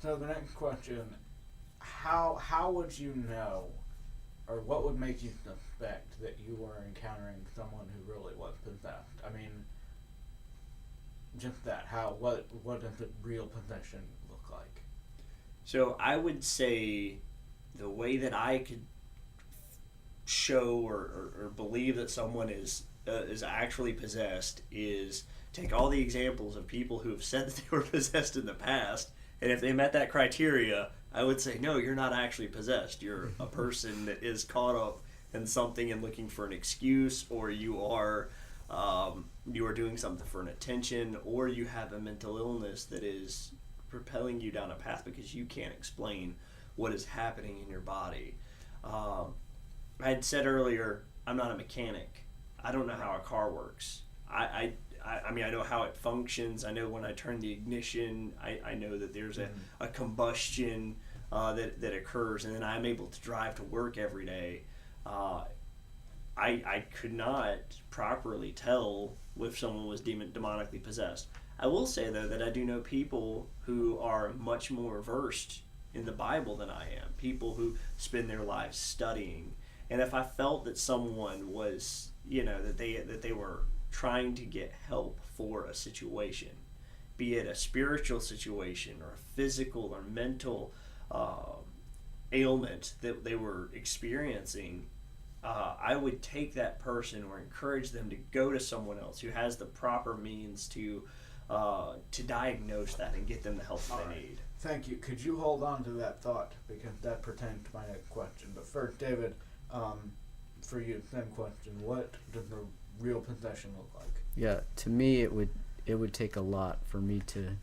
So the next question, how would you know, or what would make you suspect that you were encountering someone who really was possessed? I mean, just that. What does a real possession look like? So I would say the way that I could show or believe that someone is actually possessed is take all the examples of people who have said that they were possessed in the past, and if they met that criteria, I would say no, you're not actually possessed. You're a person that is caught up in something and looking for an excuse, or you are doing something for an attention, or you have a mental illness that is propelling you down a path because you can't explain what is happening in your body. I had said earlier, I'm not a mechanic. I don't know how a car works. I mean, I know how it functions. I know when I turn the ignition, I know that there's a combustion that occurs, and then I'm able to drive to work every day. I could not properly tell if someone was demonically possessed. I will say, though, that I do know people who are much more versed in the Bible than I am, people who spend their lives studying. And if I felt that someone was, that they were trying to get help for a situation, be it a spiritual situation or a physical or mental ailment that they were experiencing, I would take that person or encourage them to go to someone else who has the proper means to diagnose that and get them the help they need. Thank you. Could you hold on to that thought, because that pertains to my next question. But first, David, for you, same question. What does the real possession look like? Yeah, to me it would take a lot for me to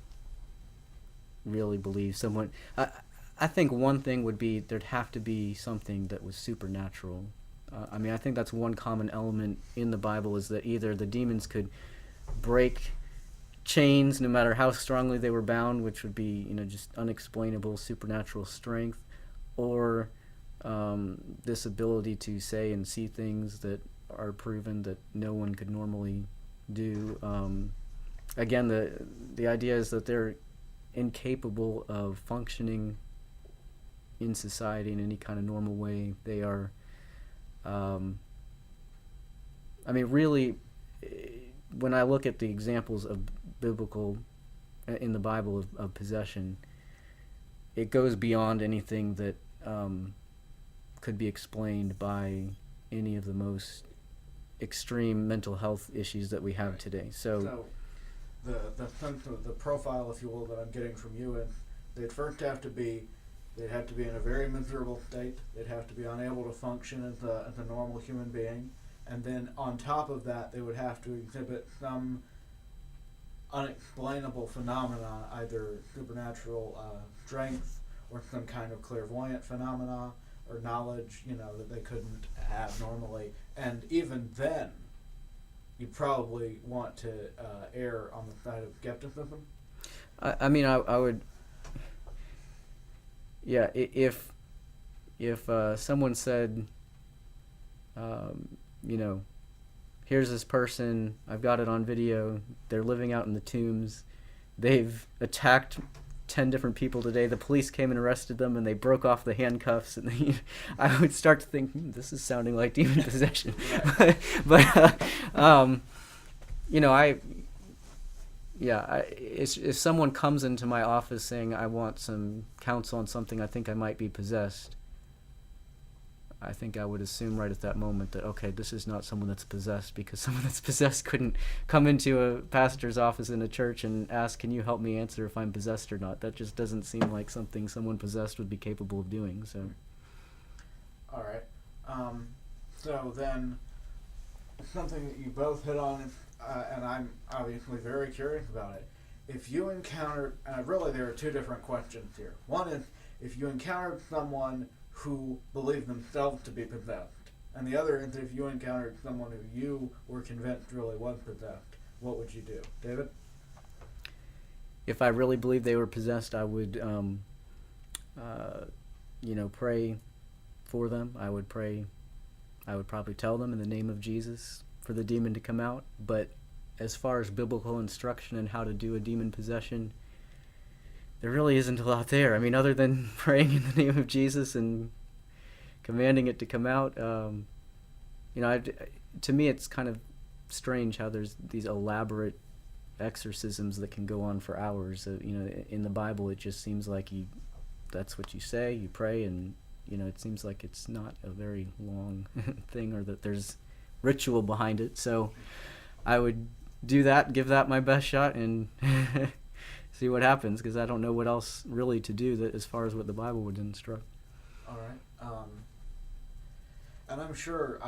really believe someone. I think one thing would be there'd have to be something that was supernatural. I mean, I think that's one common element in the Bible, is that either the demons could break chains no matter how strongly they were bound, which would be, just unexplainable supernatural strength, or this ability to say and see things that are proven that no one could normally do. Again, the idea is that they're incapable of functioning in society in any kind of normal way. They are, really, when I look at the examples of in the Bible of possession, it goes beyond anything that could be explained by any of the most extreme mental health issues that we have today. So the profile, if you will, that I'm getting from you, and they'd have to be in a very miserable state. They'd have to be unable to function as a normal human being, and then on top of that, they would have to exhibit some unexplainable phenomena, either supernatural strength or some kind of clairvoyant phenomena or knowledge, that they couldn't have normally. And even then, you probably want to err on the side of skepticism. I would. Yeah, if someone said, here's this person, I've got it on video, they're living out in the tombs, they've attacked 10 different people today, the police came and arrested them, and they broke off the handcuffs, and I would start to think, this is sounding like demon possession. But if someone comes into my office saying I want some counsel on something, I think I might be possessed, I think I would assume right at that moment that, okay, this is not someone that's possessed, because someone that's possessed couldn't come into a pastor's office in a church and ask, can you help me answer if I'm possessed or not? That just doesn't seem like something someone possessed would be capable of doing. So, all right. So then, something that you both hit on, and I'm obviously very curious about it. If you encountered, really there are two different questions here. One is, if you encountered someone who believed themselves to be possessed, and the other is if you encountered someone who you were convinced really was possessed, what would you do? David? If I really believed they were possessed, I would, pray for them. I would probably tell them in the name of Jesus for the demon to come out. But as far as biblical instruction and how to do a demon possession, there really isn't a lot there. I mean, other than praying in the name of Jesus and commanding it to come out. To me, it's kind of strange how there's these elaborate exorcisms that can go on for hours. In the Bible, it just seems like that's what you say, you pray, and it seems like it's not a very long thing, or that there's ritual behind it. So I would do that, give that my best shot, and see what happens, because I don't know what else really to do that as far as what the Bible would instruct. All right. And I'm sure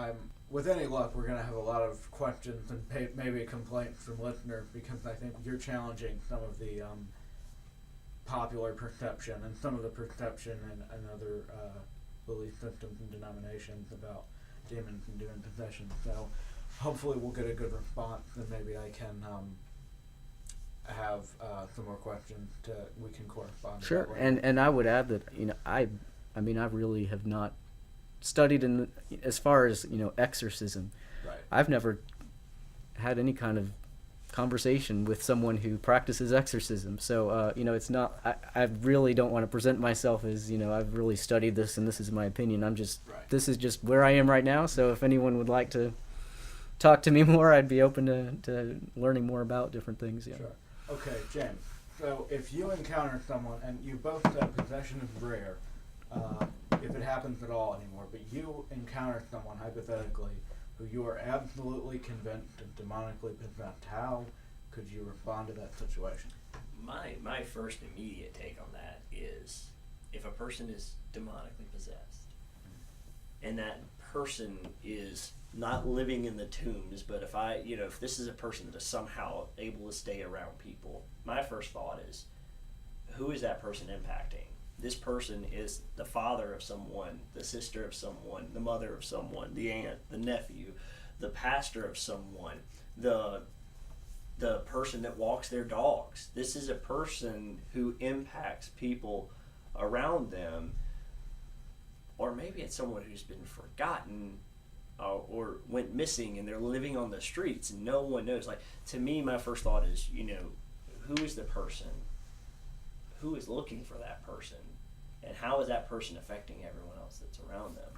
with any luck, we're going to have a lot of questions and maybe a complaint from listeners, because I think you're challenging some of the popular perception and some of the perception and other belief systems and denominations about demons and demon possession. So hopefully we'll get a good response, and maybe I can have some more questions we can correspond. Sure, and I would add that I really have not studied as far as exorcism. Right. I've never had any kind of conversation with someone who practices exorcism, so it's not. I really don't want to present myself as I've really studied this and this is my opinion. This is just where I am right now. So if anyone would like to talk to me more, I'd be open to learning more about different things. Yeah. Sure. Okay, James. So if you encounter someone, and you both said possession is rare, if it happens at all anymore, but you encounter someone, hypothetically, who you are absolutely convinced is demonically possessed, how could you respond to that situation? My first immediate take on that is, if a person is demonically possessed, and that person is not living in the tombs, but if this is a person that is somehow able to stay around people, my first thought is, who is that person impacting? This person is the father of someone, the sister of someone, the mother of someone, the aunt, the nephew, the pastor of someone, the person that walks their dogs. This is a person who impacts people around them. Or maybe it's someone who's been forgotten or went missing, and they're living on the streets and no one knows. Like, to me, my first thought is, who is the person? Who is looking for that person? And how is that person affecting everyone else that's around them?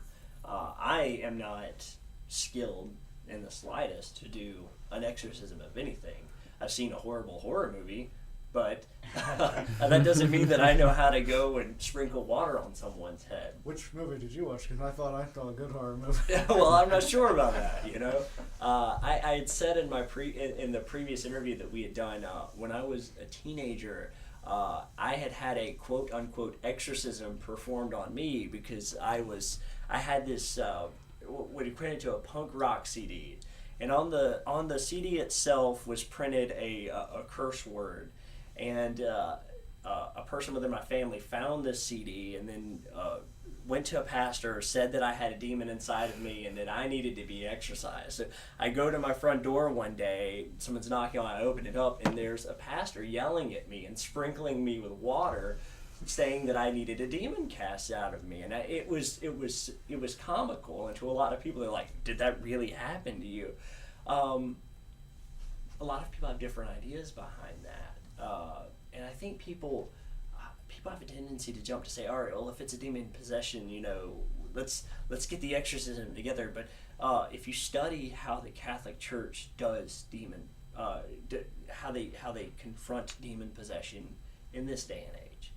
I am not skilled in the slightest to do an exorcism of anything. I've seen a horrible horror movie, but that doesn't mean that I know how to go and sprinkle water on someone's head. Which movie did you watch? Because I thought I saw a good horror movie. Well, I'm not sure about that. I had said in in the previous interview that we had done, when I was a teenager, I had a quote unquote exorcism performed on me, because I had this what equated to a punk rock CD, and on the CD itself was printed a curse word, and a person within my family found this CD and then went to a pastor, said that I had a demon inside of me and that I needed to be exorcised. So I go to my front door one day, someone's knocking on, I open it up, and there's a pastor yelling at me and sprinkling me with water, saying that I needed a demon cast out of me. And it was comical, and to a lot of people, they're like, did that really happen to you? A lot of people have different ideas behind that, and I think people have a tendency to jump to say, all right, well, if it's a demon possession, let's get the exorcism together. But if you study how the Catholic Church does how they confront demon possession in this day and age,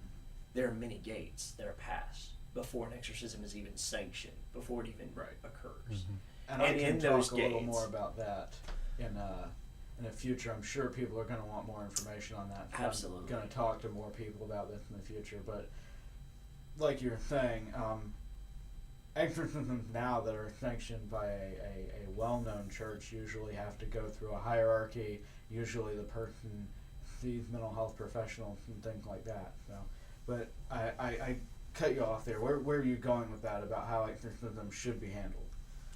there are many gates that are passed before an exorcism is even sanctioned, before it even occurs. Mm-hmm. And I can talk a little more about that in the future. I'm sure people are going to want more information on that. Absolutely. I'm going to talk to more people about this in the future. But like you're saying, exorcisms now that are sanctioned by a well-known church usually have to go through a hierarchy. Usually the person sees mental health professionals and things like that. So, but I cut you off there. Where are you going with that, about how exorcism should be handled?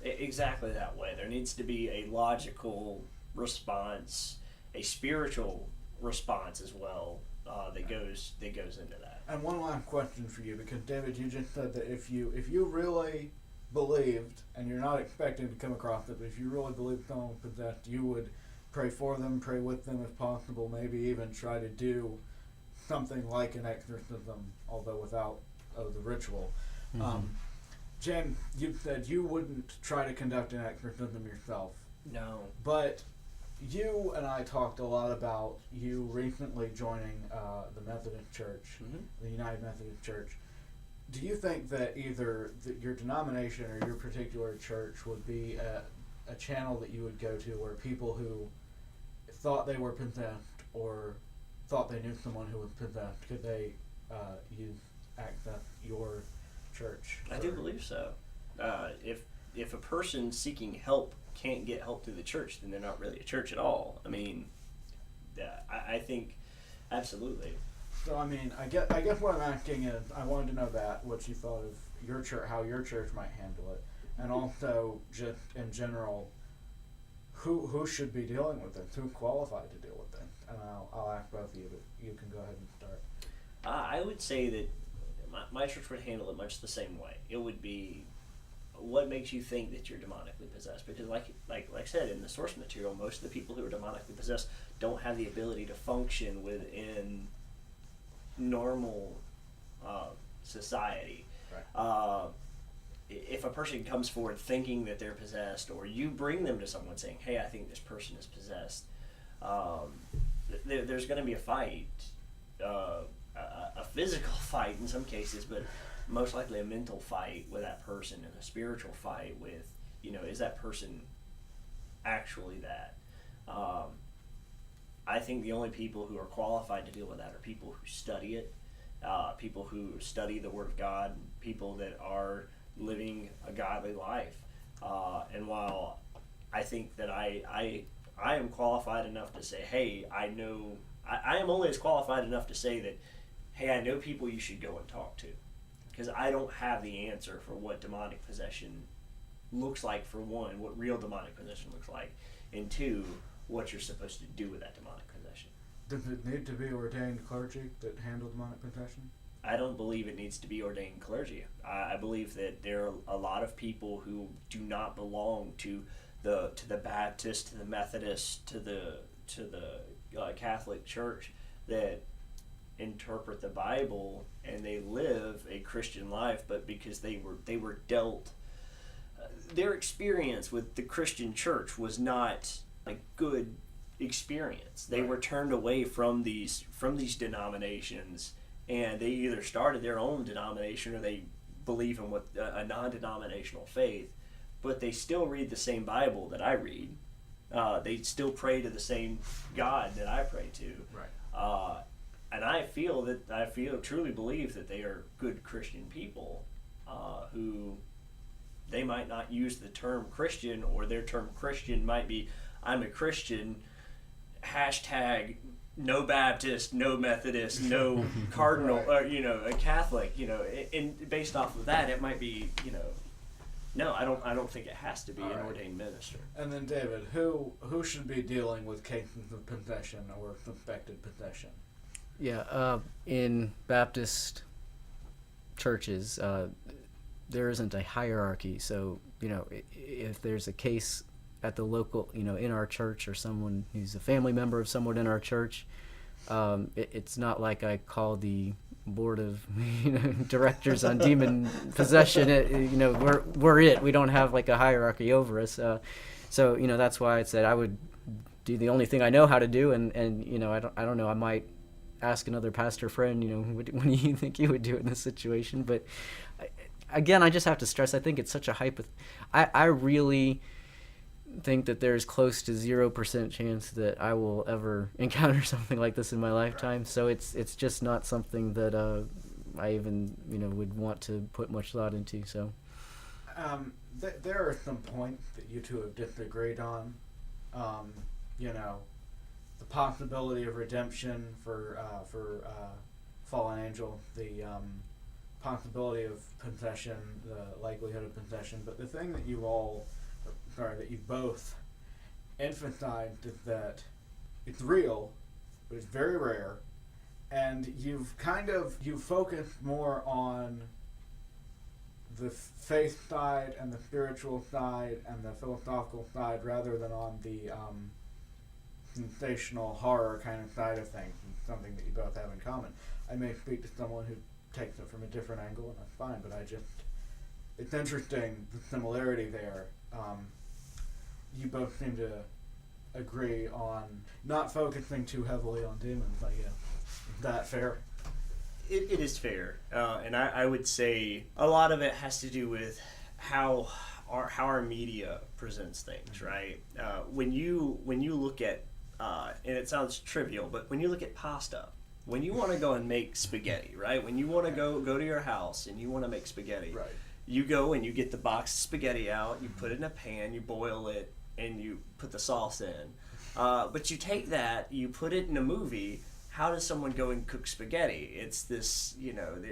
Exactly that way. There needs to be a logical response, a spiritual response as well, that goes into that. And one last question for you, because David, you just said that if you really believed, and you're not expecting to come across it, but if you really believed someone was possessed, you would pray for them, pray with them if possible, maybe even try to do something like an exorcism, although without the ritual. Mm-hmm. Jen, you said you wouldn't try to conduct an exorcism yourself. No. But you and I talked a lot about you recently joining the Methodist Church, the United Methodist Church. Do you think that either your denomination or your particular church would be a channel that you would go to where people who thought they were possessed or thought they knew someone who was possessed, could they access your church? I do believe so. If a person seeking help can't get help through the church, then they're not really a church at all. I mean, I think absolutely. So I mean, I guess what I'm asking is, I wanted to know what you thought of your church, how your church might handle it, and also just in general, who should be dealing with this, who's qualified to deal with this, and I'll ask both of you, but you can go ahead and start. I would say that my church would handle it much the same way. It would be, what makes you think that you're demonically possessed? Because like I said, in the source material, most of the people who are demonically possessed don't have the ability to function within normal society. Right. If a person comes forward thinking that they're possessed, or you bring them to someone saying, hey, I think this person is possessed, there's going to be a fight, a physical fight in some cases, but most likely a mental fight with that person, and a spiritual fight with, is that person actually that? I think the only people who are qualified to deal with that are people who study it, people who study the Word of God, people that are living a godly life. And while I think that I am qualified enough to say, hey, I am only as qualified enough to say that, hey, I know people you should go and talk to. Because I don't have the answer for what demonic possession looks like, for one, what real demonic possession looks like, and two, what you're supposed to do with that demonic possession. Does it need to be ordained clergy that handle demonic possession? I don't believe it needs to be ordained clergy. I believe that there are a lot of people who do not belong to the Baptist, to the Methodist, to the Catholic Church, that interpret the Bible and they live a Christian life, but because they were dealt, their experience with the Christian church was not a good experience. They were turned away from these denominations, and they either started their own denomination or they believe in a non-denominational faith, but they still read the same Bible that I read. They still pray to the same God that I pray to. Right. And I truly believe that they are good Christian people, who they might not use the term Christian, or their term Christian might be, I'm a Christian, hashtag no Baptist, no Methodist, no Cardinal, or, a Catholic, and based off of that, it might be, no, I don't think it has to be an ordained minister. And then David, who should be dealing with cases of possession or suspected possession? Yeah, in Baptist churches, there isn't a hierarchy. So, if there's a case at the local, in our church, or someone who's a family member of someone in our church, it's not like I call the board of directors on demon possession. We're it. We don't have like a hierarchy over us. So that's why I said I would do the only thing I know how to do, and I don't know. I might ask another pastor friend, what do you think you would do in this situation? But again, I just have to stress, I think it's such a I really think that there's close to 0% chance that I will ever encounter something like this in my lifetime. So it's just not something that I even would want to put much thought into. So there are some points that you two have disagreed on. The possibility of redemption for fallen angel, the possibility of possession, the likelihood of possession. But the thing that you both emphasized is that it's real, but it's very rare, and you've focused more on the faith side and the spiritual side and the philosophical side rather than on the sensational horror kind of side of things. something that you both have in common. I may speak to someone who takes it from a different angle, and that's fine, but it's interesting, the similarity there. You both seem to agree on not focusing too heavily on demons, I guess. Is that fair? It is fair, and I would say a lot of it has to do with how our media presents things, right? When you look at, and it sounds trivial, but when you look at pasta, when you want to go and make spaghetti, right? When you want to go to your house and you want to make spaghetti, Right. you go and you get the box of spaghetti out, you put it in a pan, you boil it, and you put the sauce in. But you take that, you put it in a movie. How does someone go and cook spaghetti? It's this,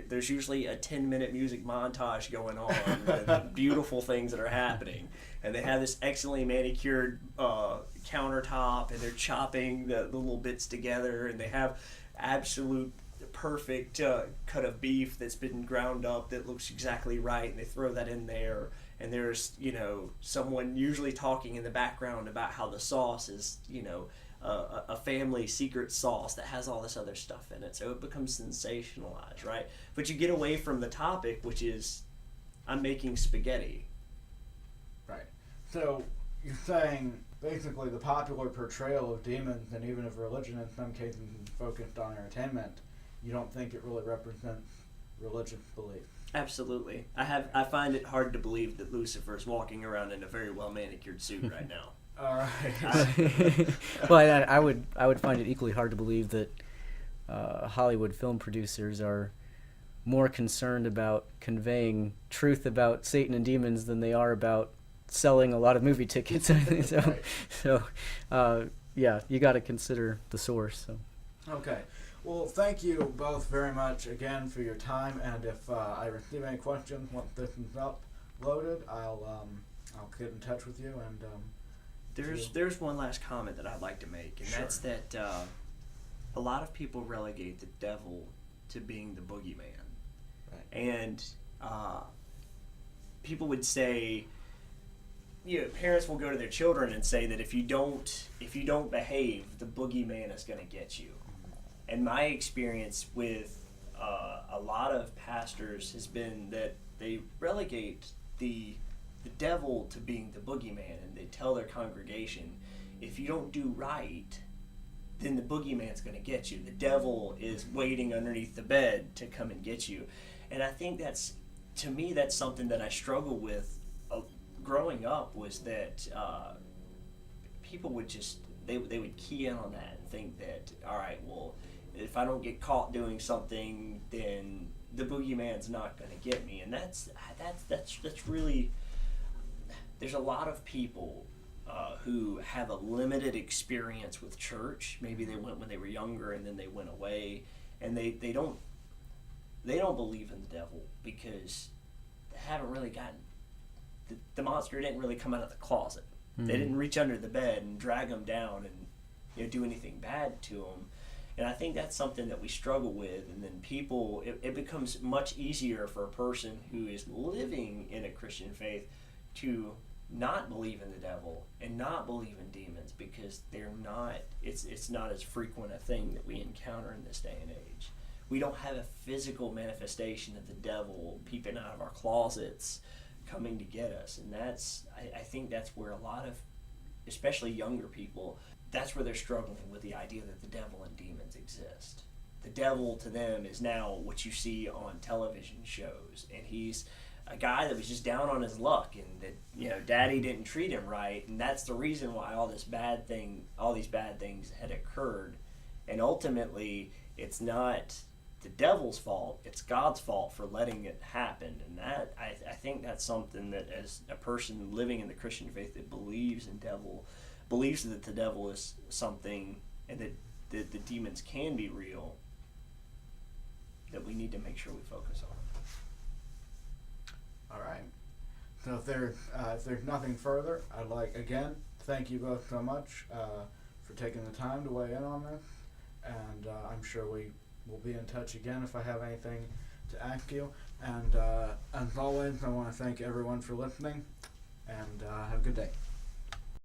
there's usually a 10-minute music montage going on with beautiful things that are happening. And they have this excellently manicured countertop, and they're chopping the little bits together, and they have absolute perfect cut of beef that's been ground up that looks exactly right, and they throw that in there. And there's, someone usually talking in the background about how the sauce is, a family secret sauce that has all this other stuff in it, so it becomes sensationalized, right? But you get away from the topic, which is, I'm making spaghetti. Right. So you're saying basically the popular portrayal of demons and even of religion in some cases is focused on entertainment. You don't think it really represents religious belief? Absolutely. I find it hard to believe that Lucifer's walking around in a very well manicured suit right now. All right. Well, I would find it equally hard to believe that Hollywood film producers are more concerned about conveying truth about Satan and demons than they are about selling a lot of movie tickets. Yeah, you got to consider the source. So. Okay. Well, thank you both very much again for your time, and if I receive any questions once this is uploaded, I'll get in touch with you. And there's one last comment that I'd like to make, and that's that a lot of people relegate the devil to being the boogeyman, right. And people would say, parents will go to their children and say that if you don't behave, the boogeyman is going to get you. And my experience with a lot of pastors has been that they relegate the devil to being the boogeyman, and they tell their congregation, if you don't do right, then the boogeyman's going to get you. The devil is waiting underneath the bed to come and get you. And I think that's something that I struggle with growing up, was that people would they would key in on that and think that, all right, well, if I don't get caught doing something, then the boogeyman's not going to get me. And that's really, there's a lot of people who have a limited experience with church. Maybe they went when they were younger and then they went away, and they don't believe in the devil because they haven't really gotten, the monster didn't really come out of the closet. Mm-hmm. They didn't reach under the bed and drag them down and do anything bad to them. And I think that's something that we struggle with. And then people, it becomes much easier for a person who is living in a Christian faith to not believe in the devil and not believe in demons, because it's not as frequent a thing that we encounter in this day and age. We don't have a physical manifestation of the devil peeping out of our closets coming to get us. And I think that's where a lot of, especially younger people, that's where they're struggling with the idea that the devil and demons exist. The devil to them is now what you see on television shows, and he's a guy that was just down on his luck, and that daddy didn't treat him right, and that's the reason why all these bad things had occurred. And ultimately, it's not the devil's fault, it's God's fault for letting it happen. And that I think that's something that, as a person living in the Christian faith that believes that the devil is something, and that the demons can be real, that we need to make sure we focus on. All right. So if there's nothing further, I'd like, again, thank you both so much for taking the time to weigh in on this, and I'm sure we will be in touch again if I have anything to ask you. And as always, I want to thank everyone for listening, and have a good day.